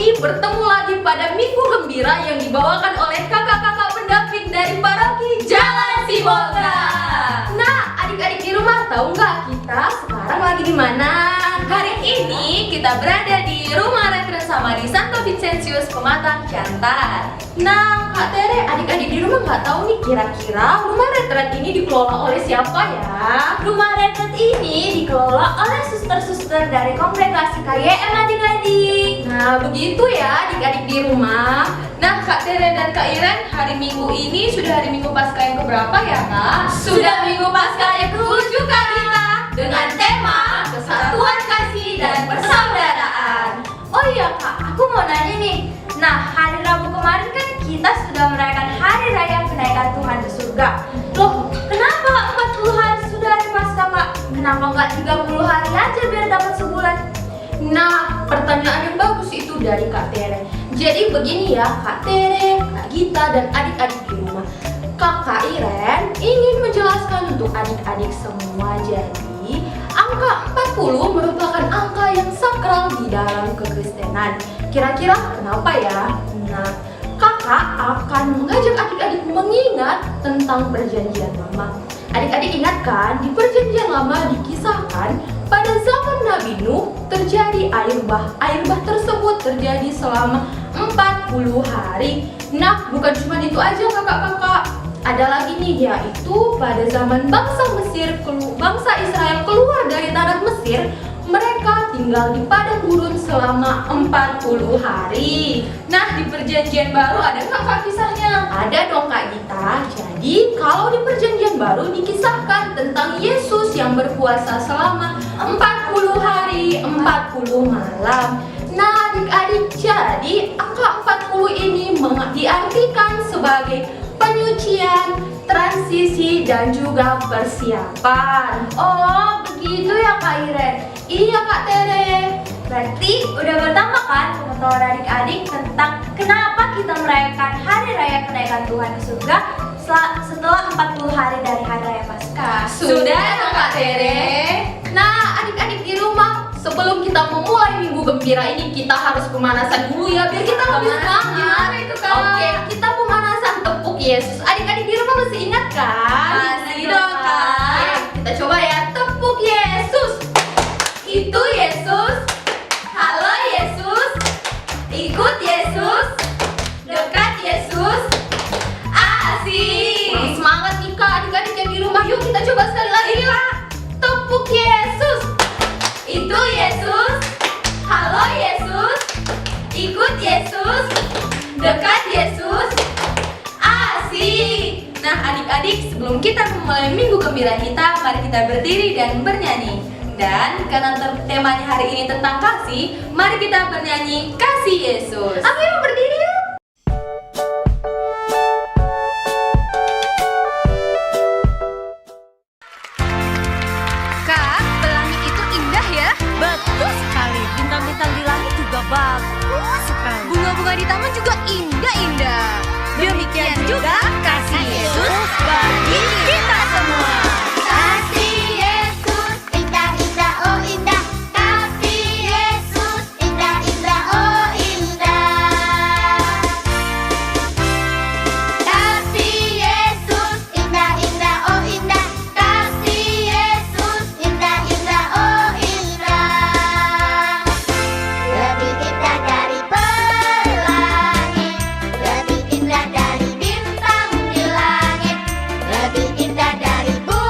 ini bertemu lagi pada Minggu Gembira yang dibawakan oleh kakak-kakak pendamping dari paroki Jalan Sibolga. Nah, adik-adik di rumah tahu nggak kita sekarang lagi di mana? Hari ini kita berada di Rumah Retret Samari Santo Vincentius Pematang, Ciantar. Nah, Kak Tere, adik-adik di rumah nggak tahu nih kira-kira rumah retret ini dikelola oleh siapa ya? Rumah retret ini dikelola oleh suster-suster dari Kongregasi KYM adik-adik. Nah, begitu ya adik-adik di rumah. Nah, Kak Tere dan Kak Iren, hari Minggu ini sudah hari Minggu Paskah yang keberapa ya, Kak? Sudah Minggu Paskah yang ke-7 Kak Rita, Dengan tema Kesatuan Kasih dan Persaudaraan. Oh iya Kak, aku mau nanya nih. Nah, hari Rabu kemarin kan kita sudah merayakan Hari Raya Kenaikan Tuhan ke surga. Loh, kenapa 40 hari sudah hari Paskah Kak? Kenapa nggak 30 hari aja biar dapat sebulan? Nah, pertanyaan yang bagus itu dari Kak Tere. Jadi begini ya Kak Tere, Kak Gita, dan adik-adik di rumah. Kakak Iren ingin menjelaskan untuk adik-adik semua. Jadi, angka 40 merupakan angka yang sakral di dalam kekristenan. Kira-kira kenapa ya? Nah, kakak akan mengajak adik-adik mengingat tentang perjanjian lama. Adik-adik ingat kan, di perjanjian lama dikisahkan pada zaman Nabi Nuh terjadi air bah. Air bah tersebut terjadi selama 40 hari. Nah, bukan cuma itu aja kakak-kakak. Ada lagi nih, yaitu pada zaman bangsa Israel keluar dari tanah Mesir, mereka tinggal di padang gurun selama 40 hari. Nah, di perjanjian baru ada nggak Kak kisahnya? Ada dong Kak Gita. Jadi, kalau di perjanjian baru dikisahkan tentang Yesus yang berpuasa selama 40 hari, 40 malam. Nah, adik-adik, jadi angka 40 ini diartikan sebagai penyucian, transisi, dan juga persiapan. Oh, begitu ya Kak Iren. Iya Kak Tere. Berarti udah bertambah kan pengetahuan adik-adik tentang kenapa kita merayakan Hari Raya Kenaikan Tuhan ke surga setelah 40 hari dari Hari Raya Paskah. Sudah ya Kak Tere. Nah, adik-adik di rumah, sebelum kita memulai Minggu Gembira ini, kita harus pemanasan dulu ya, biar kita lebih semangat. Gimana itu Kak? Oke, kita pemanasan tepuk Yesus. Adik-adik di rumah masih ingat kan? Masih dong, Kak. Oke, kita coba ya, tepuk Yesus. Itu Yesus. Halo Yesus. Ikut Yesus. Dekat Yesus. Asik. Wah, semangat nih Kak, adik-adik yang di rumah. Yuk kita coba sekali lagi Kak. Tepuk Yesus. Itu Yesus. Halo Yesus. Ikut Yesus. Dekat Yesus. Asik. Nah adik-adik, sebelum kita memulai Minggu Gembira kita, mari kita berdiri dan bernyanyi. Dan karena temanya hari ini tentang kasih, mari kita bernyanyi Kasih Yesus. Ayo berdiri yuk. Kak, pelangi itu indah ya? Betul sekali, bintang-bintang di langit juga bagus sekali. Bunga-bunga di taman juga indah-indah. Demikian juga kasih Yesus bagi kita semua. Kasih Yesus indah-indah oh indah. Kasih Yesus indah-indah oh indah. Kasih Yesus indah-indah oh indah. Kasih Yesus indah-indah oh indah. Lebih indah dari pelangi, lebih indah dari bintang di langit, lebih indah dari bulan.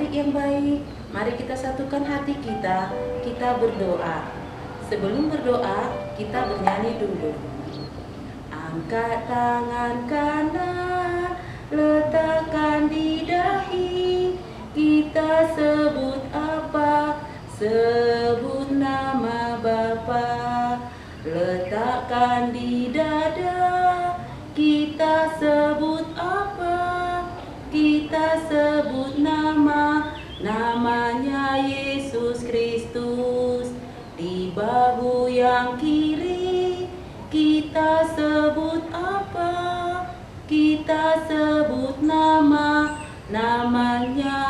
Adik-adik yang baik, mari kita satukan hati kita berdoa. Sebelum berdoa, kita bernyanyi dulu. Angkat tangan kanan, letakkan di dahi. Kita sebut apa? Sebut nama Bapa. Letakkan di dada. Kita sebut apa? Kita sebut namanya Yesus Kristus. Di bahu yang kiri kita sebut apa? Kita sebut namanya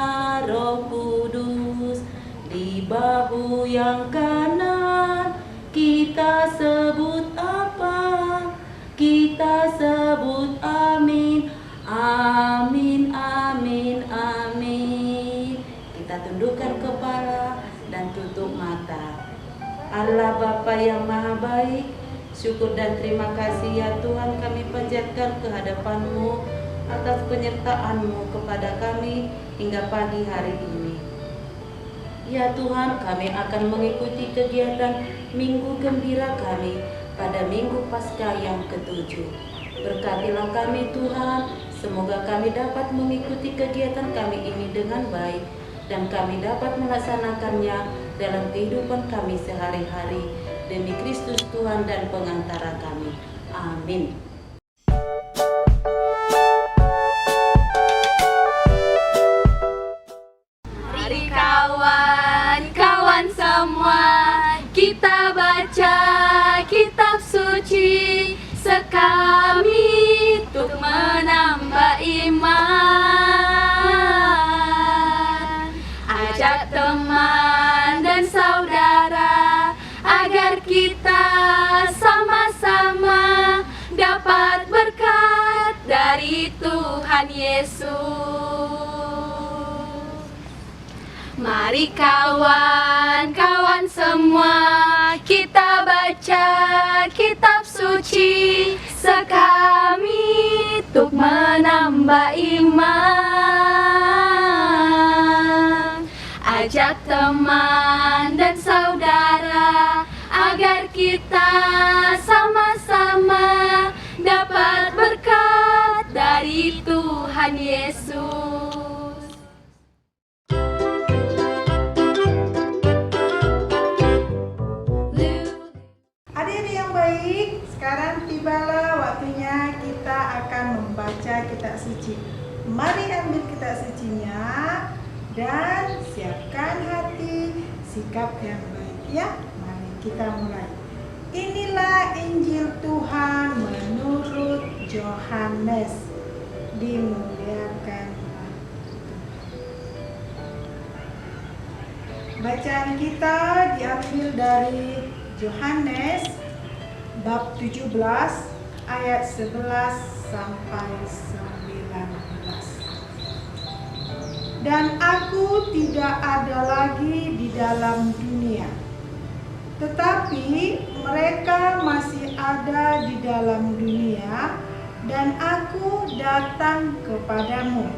Roh Kudus. Di bahu yang kanan kita sebut apa? Kita sebut amin. Amin, amin, amin. Kita tundukkan kepala dan tutup mata. Allah Bapa yang Maha Baik, syukur dan terima kasih ya Tuhan, kami panjatkan kehadapan-Mu atas penyertaan-Mu kepada kami hingga pagi hari ini. Ya Tuhan, kami akan mengikuti kegiatan Minggu Gembira kami pada Minggu Paskah yang ke-7. Berkatilah kami Tuhan, semoga kami dapat mengikuti kegiatan kami ini dengan baik dan kami dapat melaksanakannya dalam kehidupan kami sehari-hari. Demi Kristus Tuhan dan pengantara kami. Amin. Mari kawan-kawan semua, kita baca kitab suci sekami untuk menambah iman. Ajak teman dan saudara agar kita sama-sama dapat berkat dari Tuhan Yesus. Mari kawan-kawan semua, kita baca kitab suci sekami untuk menambah iman. Ajak teman dan saudara agar kita sama-sama dapat berkat dari Tuhan Yesus. Adik-adik yang baik, sekarang tibalah waktunya kita akan membaca kitab suci. Mari ambil kitab sucinya dan siapkan hati, sikap yang baik ya. Mari kita mulai. Inilah Injil Tuhan menurut Yohanes. Dimuliakan Tuhan. Bacaan kita diambil dari Yohanes bab 17 ayat 11 sampai 19. Dan aku tidak ada lagi di dalam dunia, tetapi mereka masih ada di dalam dunia, dan aku datang kepadamu.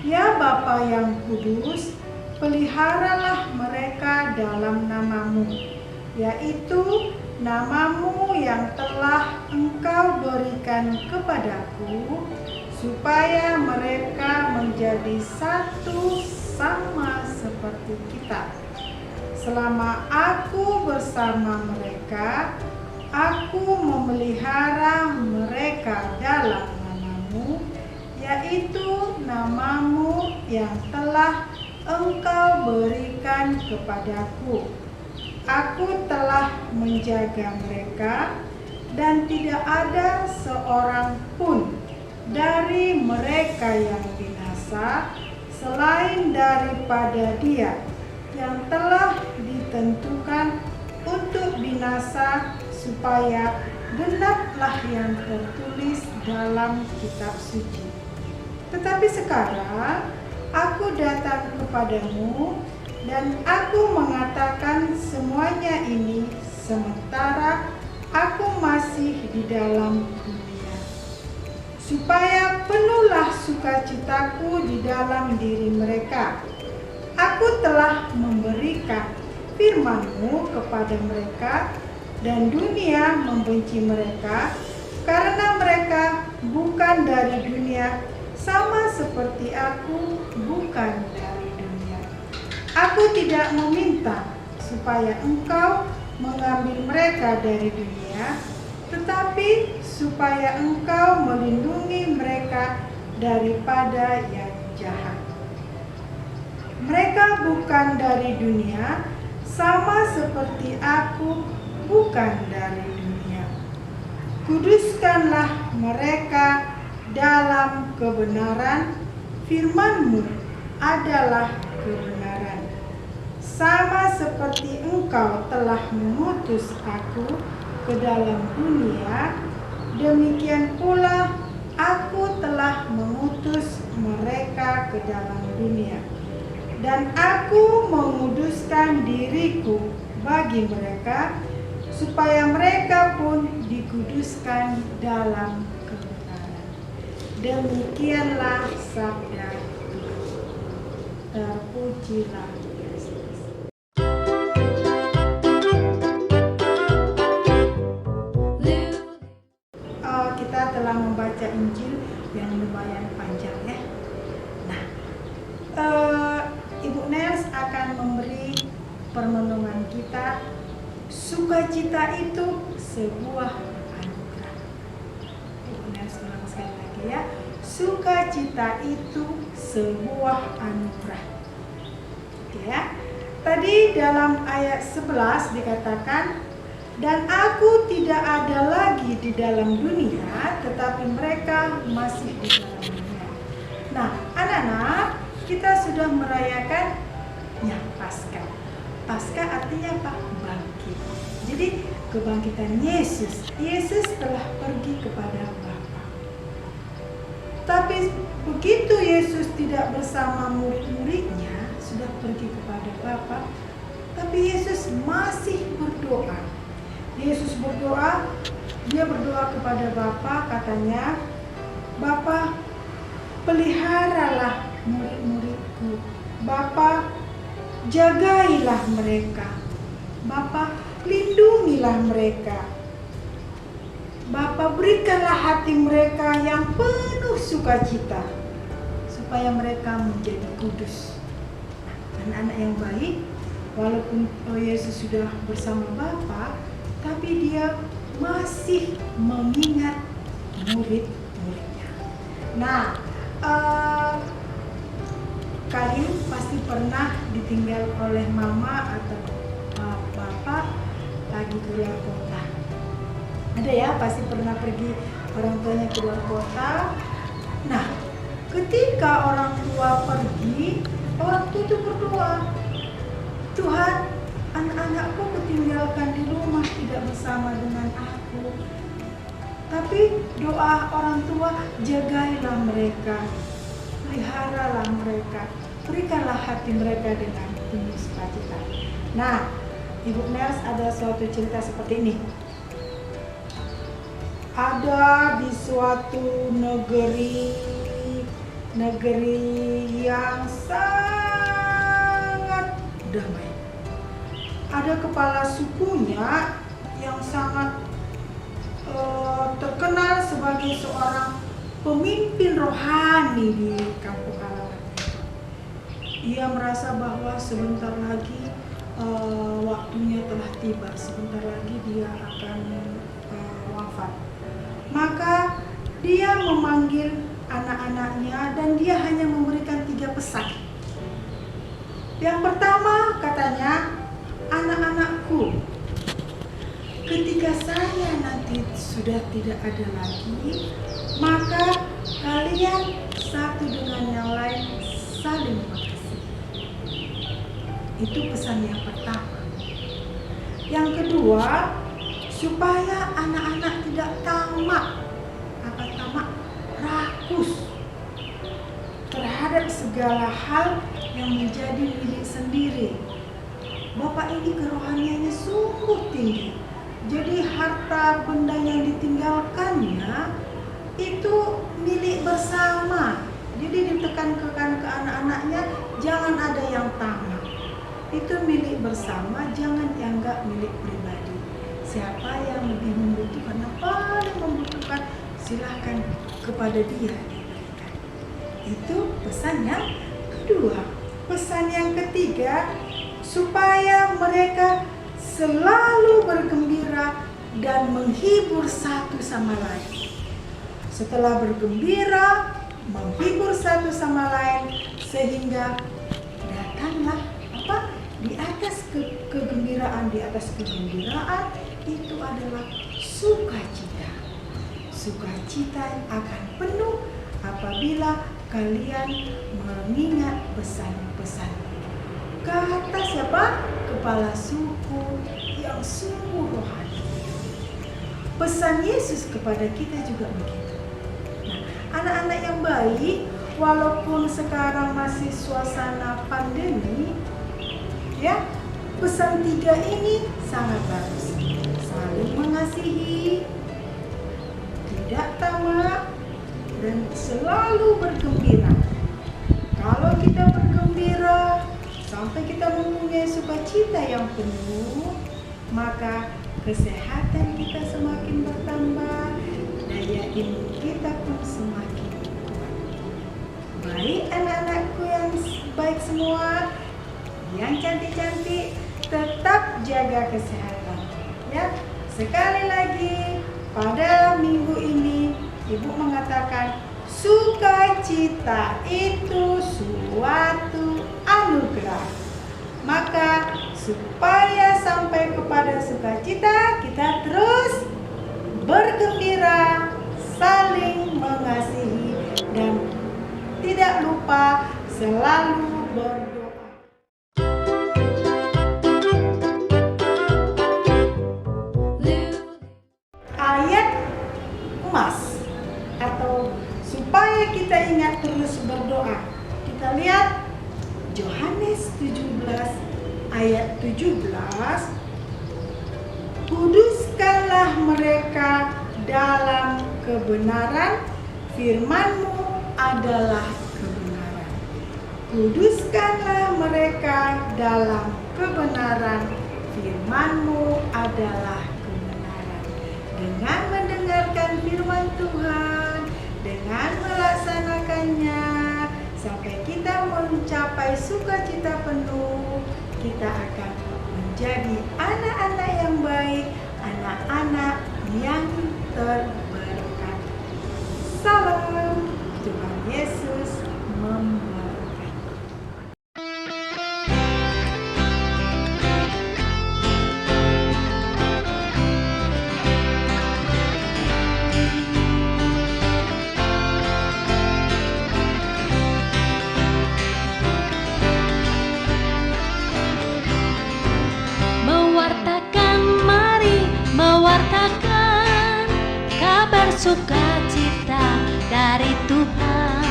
Ya Bapa yang kudus, peliharalah mereka dalam namamu, yaitu namamu yang telah Engkau berikan kepadaku, supaya mereka menjadi satu sama seperti kita. Selama aku bersama mereka, aku memelihara mereka dalam namamu, yaitu namamu yang telah Engkau berikan kepadaku. Aku telah menjaga mereka, dan tidak ada seorang pun dari mereka yang binasa selain daripada dia yang telah ditentukan untuk binasa, supaya genaplah yang tertulis dalam kitab suci. Tetapi sekarang aku datang kepadamu, dan aku mengatakan semuanya ini sementara aku masih di dalam dunia, supaya penuhlah sukacitaku di dalam diri mereka. Aku telah memberikan firman-Mu kepada mereka, dan dunia membenci mereka, karena mereka bukan dari dunia, sama seperti aku bukan dari dunia. Aku tidak meminta supaya Engkau mengambil mereka dari dunia, tetapi supaya Engkau melindungi mereka daripada yang jahat. Mereka bukan dari dunia, sama seperti aku bukan dari dunia. Kuduskanlah mereka dalam kebenaran, firman-Mu adalah kebenaran. Sama seperti Engkau telah mengutus aku ke dalam dunia, demikian pula aku telah mengutus mereka ke dalam dunia. Dan aku menguduskan diriku bagi mereka, supaya mereka pun dikuduskan dalam kebenaran. Demikianlah sabda Tuhan. Terpujilah Kristus. Kita telah membaca Injil yang lumayan panjang ya. Nah, Ibu Nels akan memberi permenungan kita. Sukacita itu sebuah anugerah. Ibu Nels ulang sekali lagi ya. Sukacita itu sebuah anugerah. Oke ya. Tadi dalam ayat 11 dikatakan, dan aku tidak ada lagi di dalam dunia, tetapi mereka masih di dalam dunia. Nah, anak-anak, kita sudah merayakan Paskah. Paskah artinya apa? Bangkit. Jadi kebangkitan Yesus. Yesus telah pergi kepada Bapa. Tapi begitu Yesus tidak bersama murid-muridnya, sudah pergi kepada Bapa, tapi Yesus masih berdoa. Yesus berdoa, dia berdoa kepada Bapa, katanya, Bapa, peliharalah murid-muridku. Bapa, jagailah mereka. Bapa, lindungilah mereka. Bapa, berikanlah hati mereka yang penuh sukacita, supaya mereka menjadi kudus. Anak-anak yang baik, walaupun Yesus sudah bersama Bapa, tapi dia masih mengingat murid-muridnya. Nah, kalian pasti pernah ditinggal oleh mama atau bapak lagi keluar kota. Ada ya, pasti pernah pergi orang tuanya keluar kota. Nah, ketika orang tua pergi, orang tua itu berdoa, Tuhan, anak-anakku kutinggalkan di rumah tidak bersama dengan aku. Tapi doa orang tua, jagailah mereka, peliharalah mereka, berikanlah hati mereka dengan penuh sukacita. Nah, Ibu Nels ada suatu cerita seperti ini. Ada di suatu negeri yang sangat damai. Ada kepala sukunya yang sangat terkenal sebagai seorang pemimpin rohani di kampung halamannya. Ia merasa bahwa sebentar lagi waktunya telah tiba, sebentar lagi dia akan wafat. Maka dia memanggil anak-anaknya dan dia hanya memberikan 3 pesan. Yang pertama katanya, anak-anakku, ketika saya nanti sudah tidak ada lagi, maka kalian satu dengan yang lain saling mengasihi. Itu pesan yang pertama. Yang kedua, supaya anak-anak tidak tamak. Apa tamak? Rakus terhadap segala hal yang menjadi milik sendiri. Bapak ini kerohaniannya sungguh tinggi. Jadi harta benda yang ditinggalkannya itu milik bersama. Jadi ditekankan ke anak-anaknya, jangan ada yang tamak. Itu milik bersama, jangan dianggap milik pribadi. Siapa yang lebih membutuhkan, yang paling membutuhkan, silahkan kepada dia diberikan. Itu pesan yang kedua. Pesan yang ketiga, supaya mereka selalu bergembira dan menghibur satu sama lain. Setelah bergembira, menghibur satu sama lain, sehingga datanglah di atas kegembiraan, di atas kegembiraan itu adalah sukacita. Sukacita akan penuh apabila kalian mengingat pesan-pesan. Kata siapa? Kepala suku yang sungguh rohani. Pesan Yesus kepada kita juga begitu. Nah, anak-anak yang baik, walaupun sekarang masih suasana pandemi, ya, pesan 3 ini sangat bagus. Saling mengasihi, tidak tamak, dan selalu bergembira. Kalau kita bergembira sampai kita mempunyai sukacita yang penuh, maka kesehatan kita semakin bertambah, daya imun kita pun semakin kuat. Baik anak-anakku yang baik semua, yang cantik-cantik, tetap jaga kesehatan. Ya, sekali lagi pada minggu ini Ibu mengatakan sukacita itu suatu anugerah. Maka supaya sampai kepada sukacita, kita terus bergembira, saling mengasihi, dan tidak lupa selalu berdoa. Ayat emas atau supaya kita ingat terus berdoa. Kita lihat Yohanes 17 ayat 17. Kuduskanlah mereka dalam kebenaran, firman-Mu adalah kebenaran. Kuduskanlah mereka dalam kebenaran, firman-Mu adalah kebenaran. Dengan mendengarkan firman Tuhan, dengan melaksanakannya, sampai kita mencapai sukacita penuh, kita akan menjadi anak-anak yang baik, anak-anak yang terberkati. Salam, Tuhan Yesus memberkati. Mewartakan kabar sukacita dari Tuhan.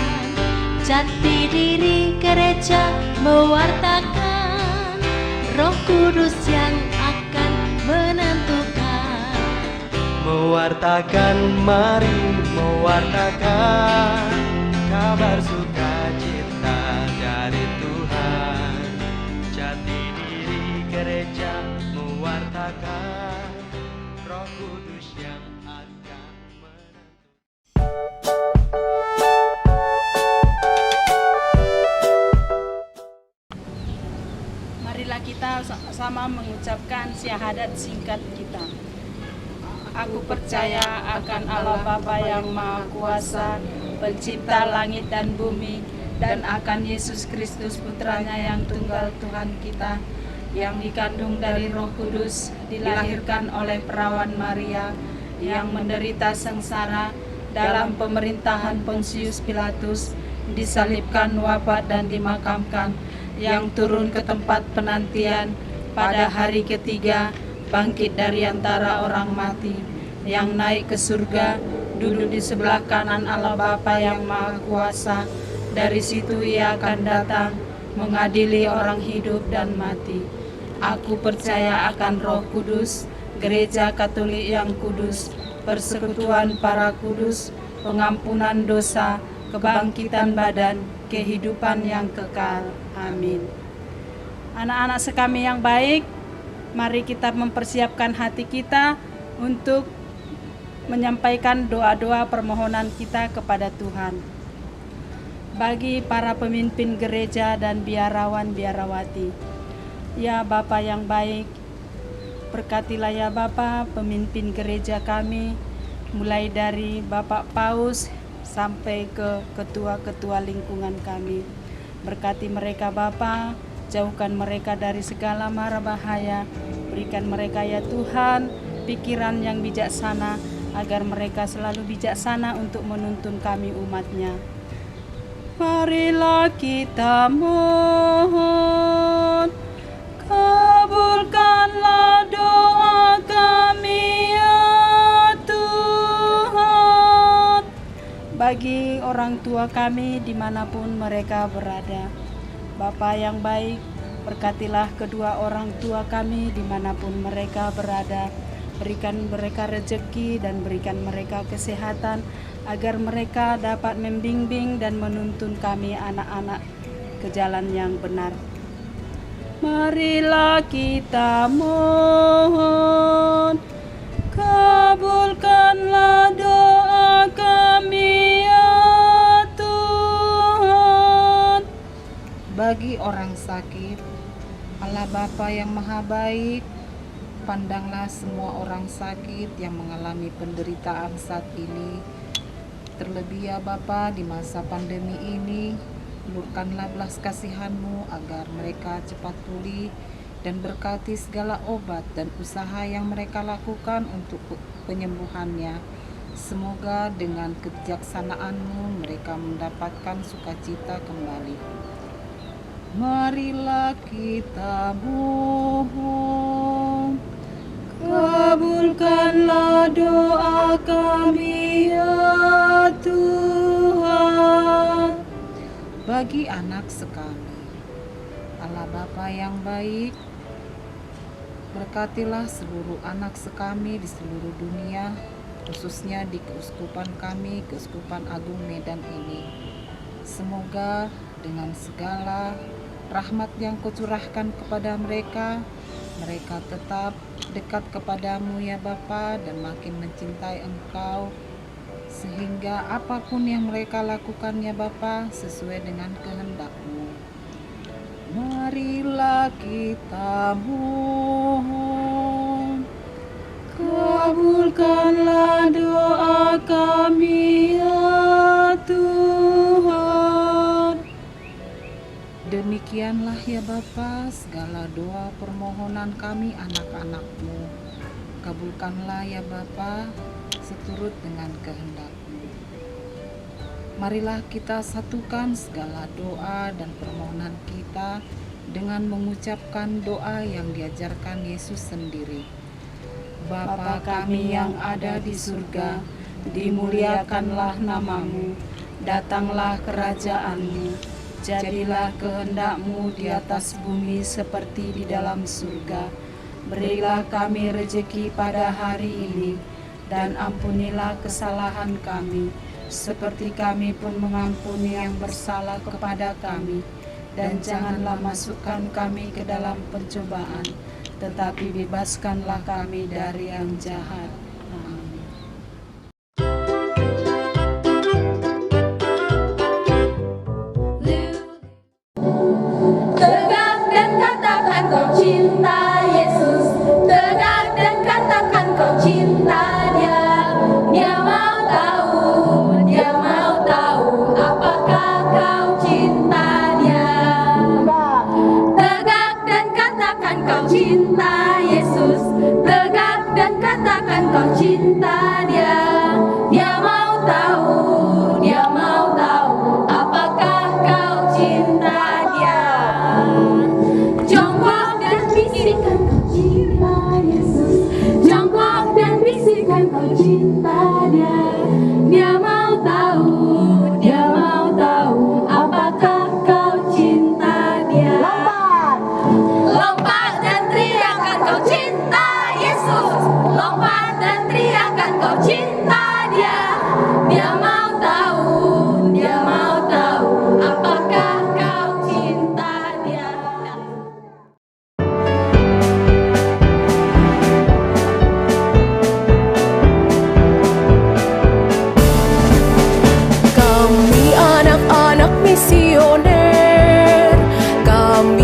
Jati diri gereja mewartakan Roh Kudus yang akan menentukan. Mewartakan, mari mewartakan kabar sukacita dari Tuhan. Jati diri gereja mewartakan Roh Kudus yang akan menentukan. Marilah kita sama mengucapkan syahadat singkat kita. Aku percaya akan Allah Bapa yang Maha Kuasa, pencipta langit dan bumi, dan akan Yesus Kristus putranya yang tunggal Tuhan kita, yang dikandung dari Roh Kudus, dilahirkan oleh perawan Maria, yang menderita sengsara dalam pemerintahan Pontius Pilatus, disalibkan, wafat dan dimakamkan, yang turun ke tempat penantian, pada hari ketiga bangkit dari antara orang mati, yang naik ke surga, duduk di sebelah kanan Allah Bapa yang Maha Kuasa. Dari situ Ia akan datang mengadili orang hidup dan mati. Aku percaya akan Roh Kudus, Gereja Katolik yang kudus, persekutuan para kudus, pengampunan dosa, kebangkitan badan, kehidupan yang kekal. Amin. Anak-anak sekami yang baik, mari kita mempersiapkan hati kita untuk menyampaikan doa-doa permohonan kita kepada Tuhan. Bagi para pemimpin gereja dan biarawan-biarawati, ya Bapa yang baik, berkatilah ya Bapa pemimpin gereja kami, mulai dari Bapak Paus sampai ke ketua-ketua lingkungan kami. Berkati mereka Bapa, jauhkan mereka dari segala mara bahaya, berikan mereka ya Tuhan pikiran yang bijaksana, agar mereka selalu bijaksana untuk menuntun kami umat-Nya. Marilah kita mohon, kabulkanlah doa kami ya Tuhan. Bagi orang tua kami dimanapun mereka berada, Bapa yang baik, berkatilah kedua orang tua kami dimanapun mereka berada. Berikan mereka rezeki dan berikan mereka kesehatan, agar mereka dapat membimbing dan menuntun kami anak-anak ke jalan yang benar. Marilah kita mohon, kabulkanlah doa kami ya Tuhan. Bagi orang sakit, Allah Bapa yang Maha Baik, pandanglah semua orang sakit yang mengalami penderitaan saat ini. Terlebih ya Bapa, di masa pandemi ini, ulurkanlah belas kasihan-Mu agar mereka cepat pulih, dan berkati segala obat dan usaha yang mereka lakukan untuk penyembuhannya. Semoga dengan kebijaksanaan-Mu mereka mendapatkan sukacita kembali. Marilah kita mohon, kabulkanlah doa kami ya Tuhan. Bagi anak sekami, Allah Bapa yang baik, berkatilah seluruh anak sekami di seluruh dunia, khususnya di keuskupan kami, Keuskupan Agung Medan ini. Semoga dengan segala rahmat yang Kau curahkan kepada mereka, mereka tetap dekat kepadamu ya Bapa, dan makin mencintai Engkau, sehingga apapun yang mereka lakukan ya Bapa sesuai dengan kehendak-Mu. Marilah kita mohon, kabulkanlah doa kami ya Tuhan. Demikianlah ya Bapa segala doa permohonan kami anak-anak-Mu. Kabulkanlah ya Bapa seturut dengan kehendak-Mu. Marilah kita satukan segala doa dan permohonan kita dengan mengucapkan doa yang diajarkan Yesus sendiri. Bapa kami yang ada di surga, dimuliakanlah nama-Mu, datanglah kerajaan-Mu. Jadilah kehendak-Mu di atas bumi seperti di dalam surga. Berilah kami rejeki pada hari ini, dan ampunilah kesalahan kami, seperti kami pun mengampuni yang bersalah kepada kami. Dan janganlah masukkan kami ke dalam pencobaan, tetapi bebaskanlah kami dari yang jahat. Amin. Tegak dan katakan kau cinta Yesus. Tegak dan katakan kau cinta Dia. Dia mau tahu apakah kau cinta Dia. Tegak dan katakan kau cinta Yesus. Tegak dan katakan kau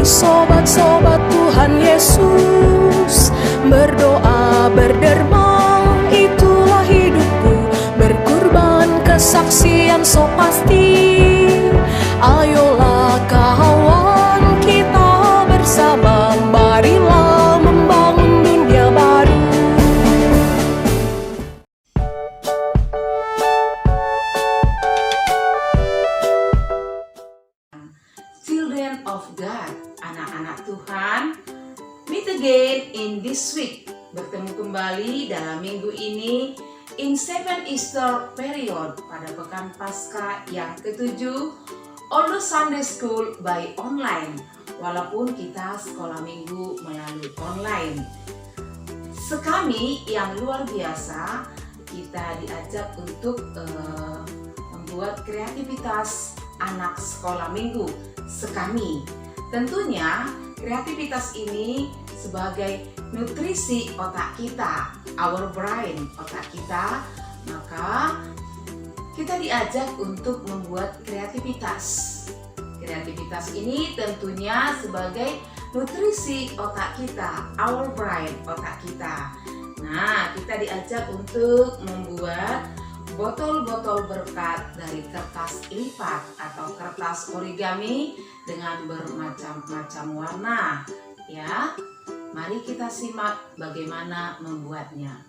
sobat-sobat Tuhan Yesus. Berdoa berderma, itulah hidupku, berkurban kesaksian so pasti. Ayolah kawan, kita bersama, marilah membangun dunia baru. Children of God, anak-anak Tuhan, meet again in this week. Bertemu kembali dalam minggu ini in 7 Easter period pada pekan Paskah yang ke-7, although Sunday School by online, walaupun kita sekolah minggu melalui online. Sekami yang luar biasa, kita diajak untuk membuat kreativitas anak sekolah minggu sekami. Tentunya kreativitas ini sebagai nutrisi otak kita, our brain, otak kita, maka kita diajak untuk membuat kreativitas. Kreativitas ini tentunya sebagai nutrisi otak kita, our brain, otak kita. Nah, kita diajak untuk membuat botol-botol berkat dari kertas lipat atau kertas origami dengan bermacam-macam warna. Ya, mari kita simak bagaimana membuatnya.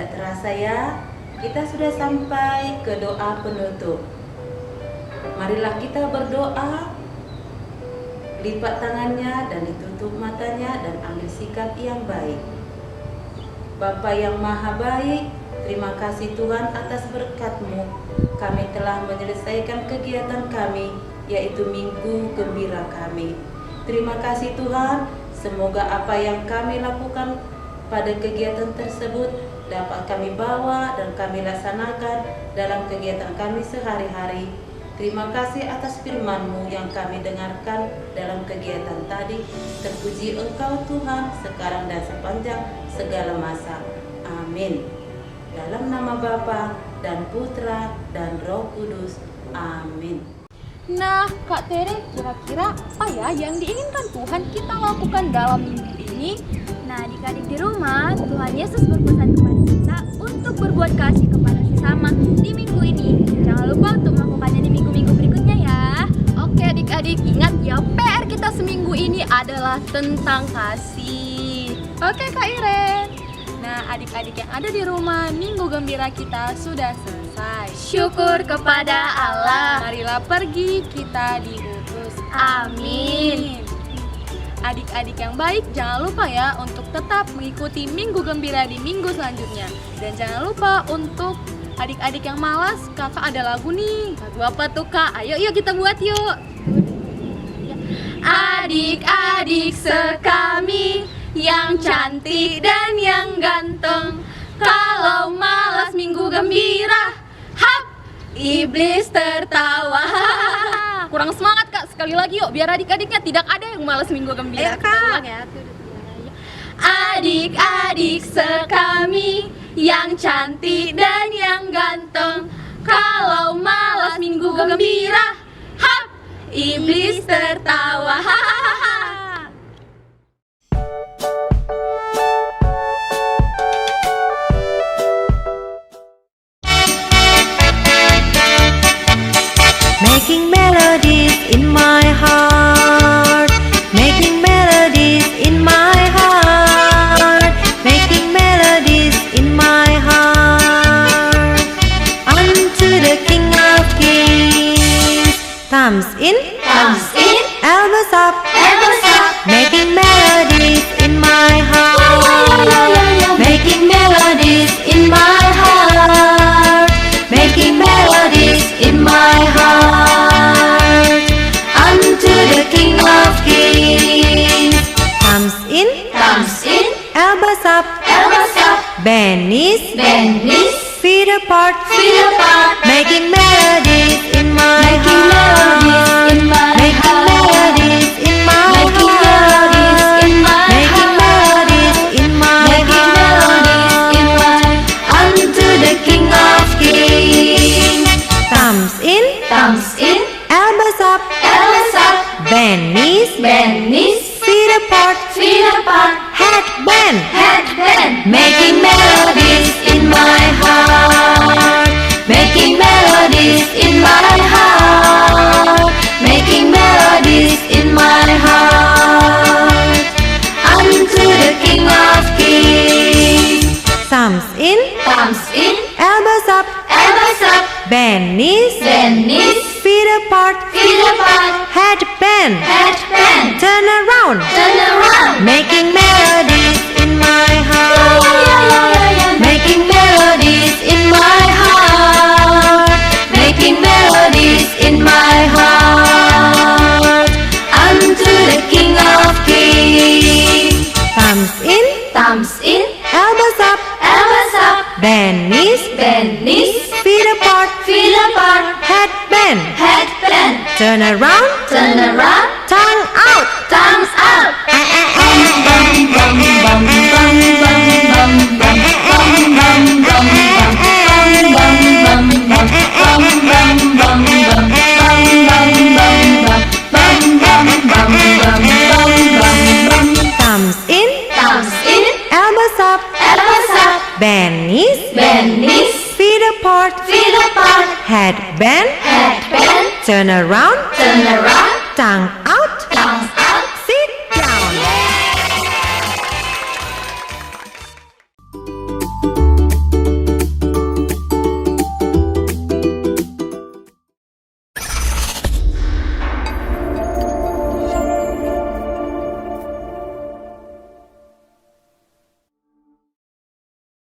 Tidak terasa ya, kita sudah sampai ke doa penutup. Marilah kita berdoa, lipat tangannya dan ditutup matanya dan ambil sikap yang baik. Bapa yang maha baik, terima kasih Tuhan atas berkat-Mu. Kami telah menyelesaikan kegiatan kami, yaitu Minggu Gembira kami. Terima kasih Tuhan, semoga apa yang kami lakukan pada kegiatan tersebut dapat kami bawa dan kami laksanakan dalam kegiatan kami sehari-hari. Terima kasih atas firman-Mu yang kami dengarkan dalam kegiatan tadi. Terpuji Engkau Tuhan, sekarang dan sepanjang segala masa. Amin. Dalam nama Bapa dan Putra dan Roh Kudus. Amin. Nah, Kak Tere, kira-kira apa ya yang diinginkan Tuhan kita lakukan dalam minggu ini? Nah, adik-adik di rumah, Tuhan Yesus berpesan kepada kita untuk berbuat kasih kepada sesama di minggu ini. Jangan lupa untuk melakukannya di minggu-minggu berikutnya ya. Oke adik-adik, ingat ya, PR kita seminggu ini adalah tentang kasih. Oke Kak Iren. Nah, adik-adik yang ada di rumah, Minggu Gembira kita sudah selesai. Syukur kepada Allah. Marilah pergi, kita diutus. Amin. Adik-adik yang baik, jangan lupa ya untuk tetap mengikuti Minggu Gembira di minggu selanjutnya. Dan jangan lupa untuk adik-adik yang malas, kakak ada lagu nih. Lagu apa tuh Kak? Ayo yuk kita buat yuk. Adik-adik sekami yang cantik dan yang ganteng, kalau malas Minggu Gembira, hap, iblis tertawa. Kurang semangat Kak, sekali lagi yuk, biar adik-adiknya tidak ada yang malas Minggu Gembira. Kita ulang ya. Adik-adik sekami yang cantik dan yang ganteng, kalau malas Minggu Gembira, hap, iblis tertawa. Making melodies in my heart, making melodies in my heart, making melodies in my heart, unto the King of Kings. Thumbs in, elbows up, making melodies in my heart, making melodies in my heart, making melodies in my heart, unto the King of Kings. Thumbs in, elbows up, bend knees, feet apart, making melodies in my heart, making melodies in my heart, making melodies in my heart, unto the King of Kings. Thumbs in, elbows up, bend knees, feet apart, head bend, making melodies in my heart, making melodies in my heart, making melodies in my heart, unto the King of Kings. Thumbs in, elbows up, bend knees, feet apart, head bend, turn around, making melodies in my heart, making melodies in my heart, making melodies in my heart, unto the King of Kings. Thumbs in, elbows up, bend knees, feet apart, head bend, turn around, tongue out, Thumbs in, elbows up, bend knees, feet apart, head bend, turn around, tongue out.